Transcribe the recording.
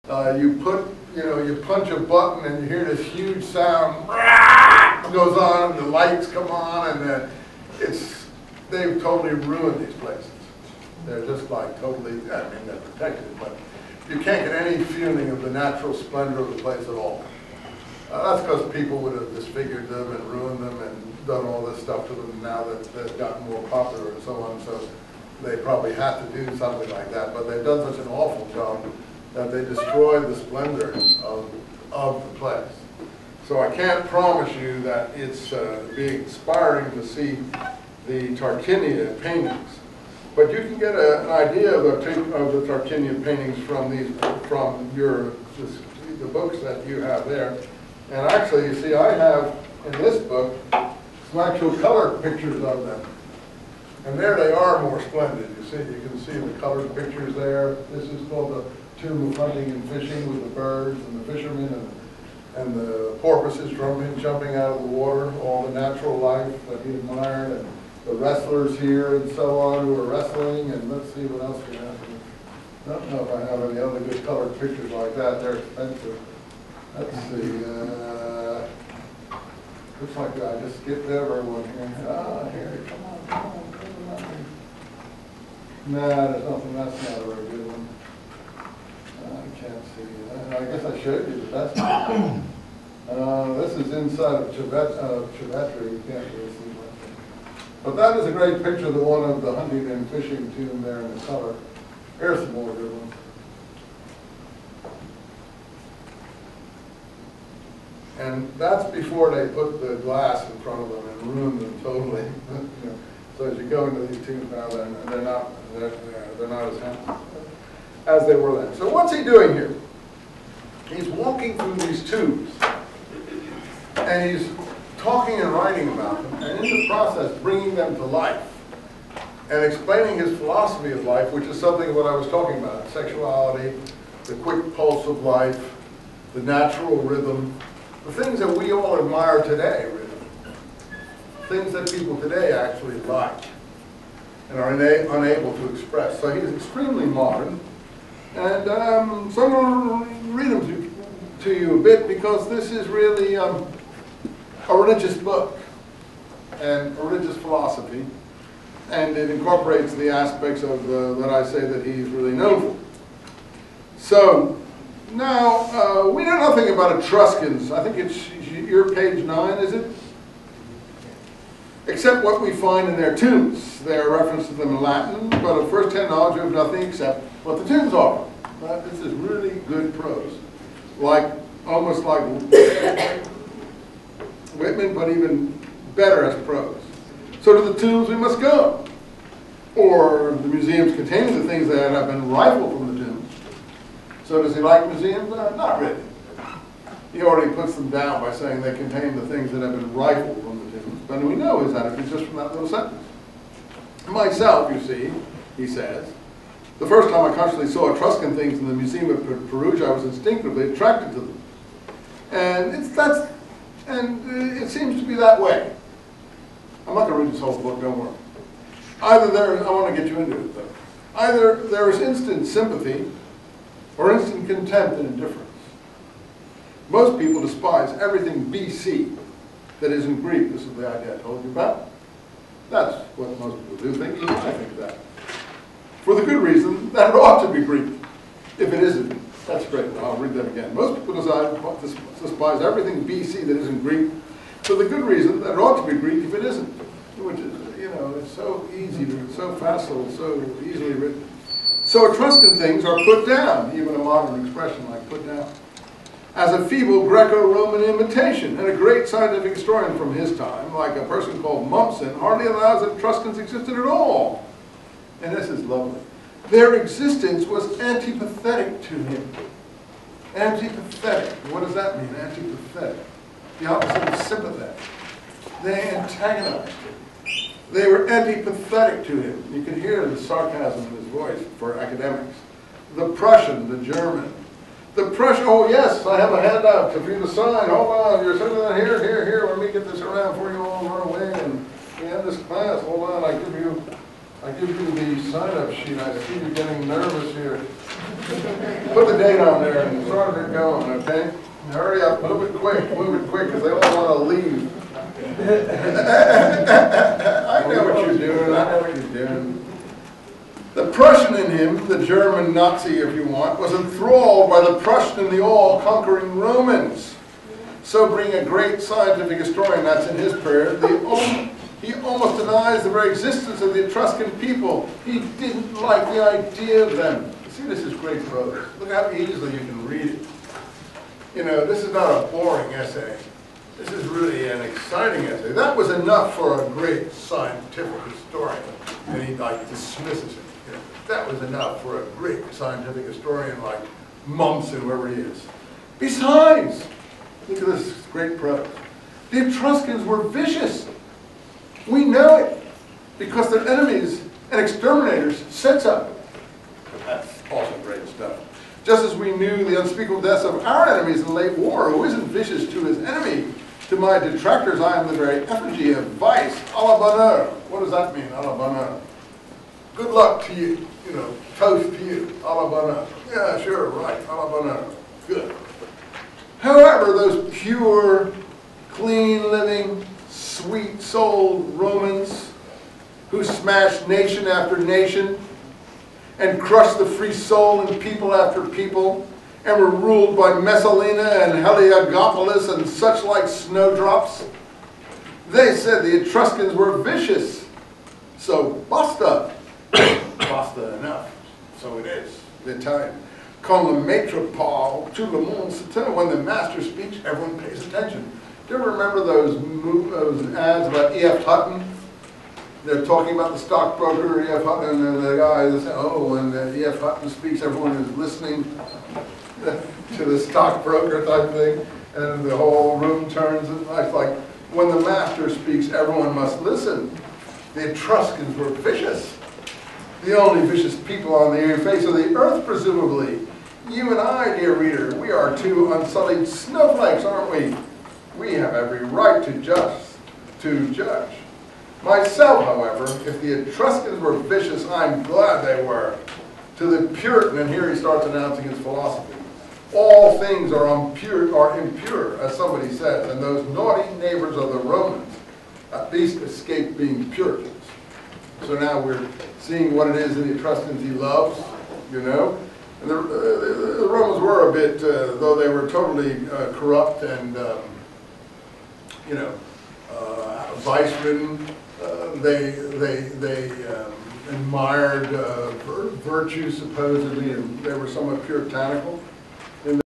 You punch a button and you hear this huge sound goes on, and the lights come on, and they've totally ruined these places. They're just like totally, I mean, they're protected, but you can't get any feeling of the natural splendor of the place at all. That's because people would have disfigured them and ruined them and done all this stuff to them now that they've gotten more popular and so on, so they probably have to do something like that, but they've done such an awful job that they destroyed the splendor of the place. So I can't promise you that it's be inspiring to see the Tarquinia paintings, but you can get an idea of the Tarquinia paintings from the books that you have there. And actually, you see, I have in this book some actual color pictures of them, and there they are more splendid. You can see the colored pictures there. This is called the Tomb of Hunting and Fishing with the birds and the fishermen and the porpoises jumping out of the water, all the natural life that he admired, and the wrestlers here and so on who are wrestling, and let's see what else we have here. I don't know if I have any other good colored pictures like that. They're expensive. Let's see. Looks like I just skipped over one here. Ah, here, come on. Nah, there's nothing. That's not a very good one. I can't see. I guess I showed you, but that's not. This is inside of Chivetri. You can't really see much. But that is a great picture, the one of the hunting and fishing tomb there in the color. Here's some more good ones. And that's before they put the glass in front of them and ruined them totally. So as you go into these tombs now, they're not as handsome as they were then. So what's he doing here? He's walking through these tombs, and he's talking and writing about them, and in the process bringing them to life and explaining his philosophy of life, which is something of what I was talking about: sexuality, the quick pulse of life, the natural rhythm, the things that we all admire today, really. Things that people today actually like and are unable to express. So he's extremely modern. And so I'm going to read them to you a bit, because this is really a religious book and a religious philosophy. And it incorporates the aspects of that I say that he's really known for. So, now, we know nothing about Etruscans. I think it's your page 9, is it? Except what we find in their tombs. There are references to them in Latin, but at first-hand knowledge we have nothing except what the tombs offer. This is really good prose. Almost like Whitman, but even better as prose. So to the tombs we must go. Or the museums containing the things that have been rifled from the tombs. So does he like museums? Not really. He already puts them down by saying they contain the things that have been rifled from the tombs. But we know his attitude just from that little sentence. Myself, you see, he says, the first time I consciously saw Etruscan things in the Museum of Perugia, I was instinctively attracted to them. And it seems to be that way. I'm not going to read this whole book, don't worry. I want to get you into it though. Either there is instant sympathy or instant contempt and indifference. Most people despise everything BC that isn't Greek. This is the idea I told you about. That's what most people do think. Even I think that. For the good reason that it ought to be Greek. If it isn't, that's great. I'll read that again. Most people despise everything BC that isn't Greek for the good reason that it ought to be Greek if it isn't. Which is, it's so easy, so facile, so easily written. So Etruscan things are put down, even a modern expression like put down, as a feeble Greco-Roman imitation. And a great scientific historian from his time, like a person called Mumpson, hardly allows that Etruscans existed at all. And this is lovely. Their existence was antipathetic to him. Antipathetic. What does that mean, antipathetic? The opposite of sympathetic. They antagonized him. They were antipathetic to him. You can hear the sarcasm in his voice for academics. The Prussian, the German. The Prussian, oh yes, I have a handout for you to sign. Hold on, you're sitting here. Let me get this around before you all run away and we end this class. Hold on, I give you the sign-up sheet. I see you're getting nervous here. Put the date on there and started it going, okay? Hurry up, move it quick, because they all want to leave. I know what you're doing, I know what you're doing. The Prussian in him, the German Nazi if you want, was enthralled by the Prussian and the all-conquering Romans. So being a great scientific historian, that's in his period, he almost denies the very existence of the Etruscan people. He didn't like the idea of them. See, this is great prose. Look how easily you can read it. You know, this is not a boring essay. This is really an exciting essay. That was enough for a great scientific historian. And he like dismisses it. You know, that was enough for a great scientific historian like Mommsen, whoever he is. Besides, look at this great prose. The Etruscans were vicious. We know it because their enemies and exterminators said so. That's also great stuff. Just as we knew the unspeakable deaths of our enemies in late war, who isn't vicious to his enemy? To my detractors, I am the very effigy of vice. A la bonheur. What does that mean, a la bonheur? Good luck to you. You know, toast to you. A la bonheur. Yeah, sure, right. A la bonheur. Good. However, those pure, clean-living, sweet-souled Romans who smashed nation after nation and crushed the free soul in people after people and were ruled by Messalina and Heliogabalus and such like snowdrops, they said the Etruscans were vicious. So basta. Basta enough. So it is. The Italian. Quand le maître parle, tout le monde se tait. When the master speaks, everyone pays attention. Do you ever remember those ads about E.F. Hutton? They're talking about the stockbroker, E.F. Hutton, and the guy says, oh, when E.F. Hutton speaks, everyone is listening to the stockbroker type thing, and the whole room turns. And it's like, when the master speaks, everyone must listen. The Etruscans were vicious. The only vicious people on the face of the earth, presumably. You and I, dear reader, we are two unsullied snowflakes, aren't we? We have every right to judge. Myself, however, if the Etruscans were vicious, I'm glad they were. To the Puritan, and here he starts announcing his philosophy. All things are impure, as somebody says, and those naughty neighbors of the Romans at least escaped being Puritans. So now we're seeing what it is in the Etruscans he loves, you know. And the Romans were a bit, though they were totally corrupt and, you know, vice-ridden, they admired virtue supposedly, and they were somewhat puritanical.